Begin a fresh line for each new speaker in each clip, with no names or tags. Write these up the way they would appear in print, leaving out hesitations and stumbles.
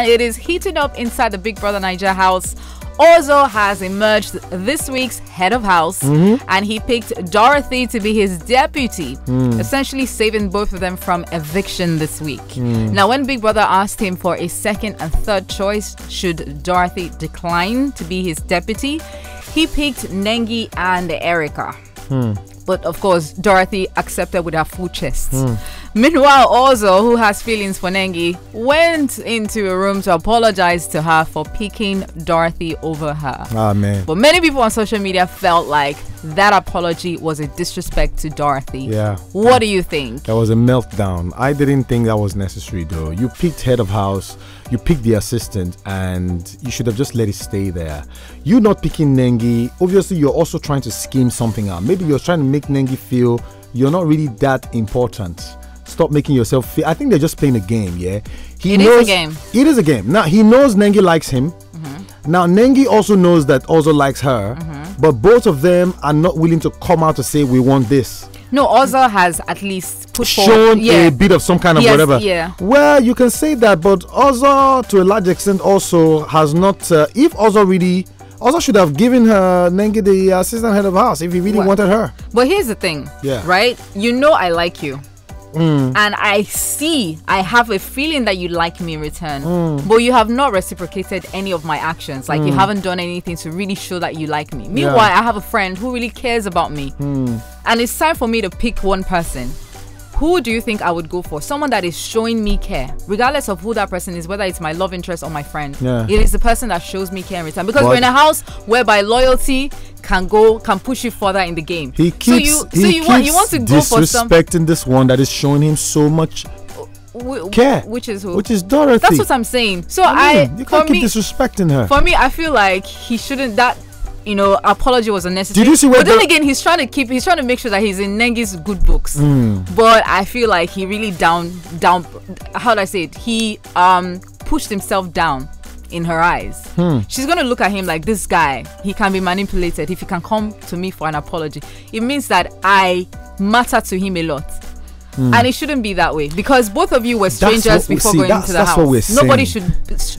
It is heating up inside the Big Brother Naija house. Ozo has emerged this week's head of house, and he picked Dorathy to be his deputy, essentially saving both of them from eviction this week. Now, when Big Brother asked him for a second and third choice, should Dorathy decline to be his deputy, he picked Nengi and Erica. But of course, Dorathy accepted with her full chest. Meanwhile, Ozo, who has feelings for Nengi, went into a room to apologize to her for picking Dorathy over her.
Ah, man.
But many people on social media felt like that apology was a disrespect to Dorathy.
Yeah.
What do you think?
That was a meltdown. I didn't think that was necessary, though. You picked head of house, you picked the assistant, and you should have just let it stay there. You not picking Nengi, obviously you're also trying to scheme something out. Maybe you're trying to make Nengi feel you're not really that important. Stop making yourself feel. I think they're just playing a game, yeah?
It is a game.
It is a game. Now, he knows Nengi likes him. Now, Nengi also knows that Ozo likes her. But both of them are not willing to come out to say, we want this.
No, Ozo has at least put
shown
forward,
a bit of some kind of whatever.
Yeah.
Well, you can say that, but Ozo, to a large extent, also has not. If Ozo should have given her Nengi the assistant head of house if he really wanted her.
But here's the thing, right? You know I like you. And I have a feeling that you like me in return, but you have not reciprocated any of my actions. Like you haven't done anything to really show that you like me. Meanwhile, I have a friend who really cares about me, and it's time for me to pick one person. Who do you think I would go for? Someone that is showing me care, regardless of who that person is, whether it's my love interest or my friend. It is the person that shows me care in return, because we're in a house whereby loyalty can push you further in the game.
He keeps
you want to go for some
disrespecting this one that is showing him so much care.
Which is who?
Which is Dorathy.
That's what I'm saying. So
you can't keep disrespecting her.
For me, I feel like he shouldn't. That apology was unnecessary.
Did you see where?
But then again, he's trying to make sure that he's in Nengi's good books. But I feel like he really down. How do I say it? He pushed himself down in her eyes. She's gonna look at him like, this guy, he can be manipulated. If he can come to me for an apology, it means that I matter to him a lot. And it shouldn't be that way, because both of you were strangers before going into the house.
What we're saying.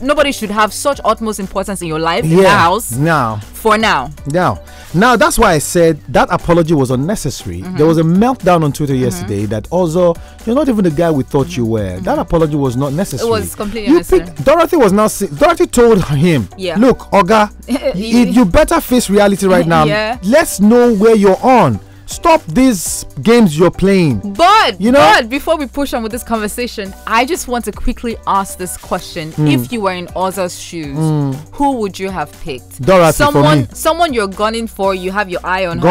Nobody should have such utmost importance in your life, in the house. Now, that's
why I said that apology was unnecessary. There was a meltdown on Twitter yesterday that also, you're not even the guy we thought you were. That apology was not necessary.
It was completely unnecessary.
Dorothy told him, look, Oga, you better face reality right now. Let's know where you're on. Stop these games you're playing.
But before we push on with this conversation, I just want to quickly ask this question. If you were in Ozo's shoes, who would you have picked?
Dorathy, for me.
Someone you're gunning for, you have your eye on her.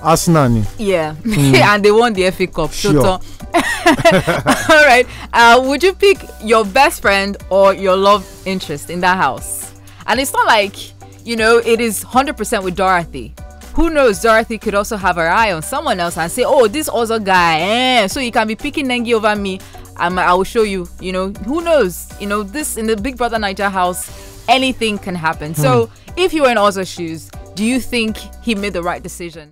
Asnani.
Yeah. And they won the FA Cup.
Sure.
All right. Would you pick your best friend or your love interest in that house? And it's not like, it is 100% with Dorathy. Who knows, Dorathy could also have her eye on someone else and say, oh, this other guy, so you can be picking Nengi over me. I will show you, who knows? This in the Big Brother Naija house, anything can happen. So if you were in Ozo's shoes, do you think he made the right decision?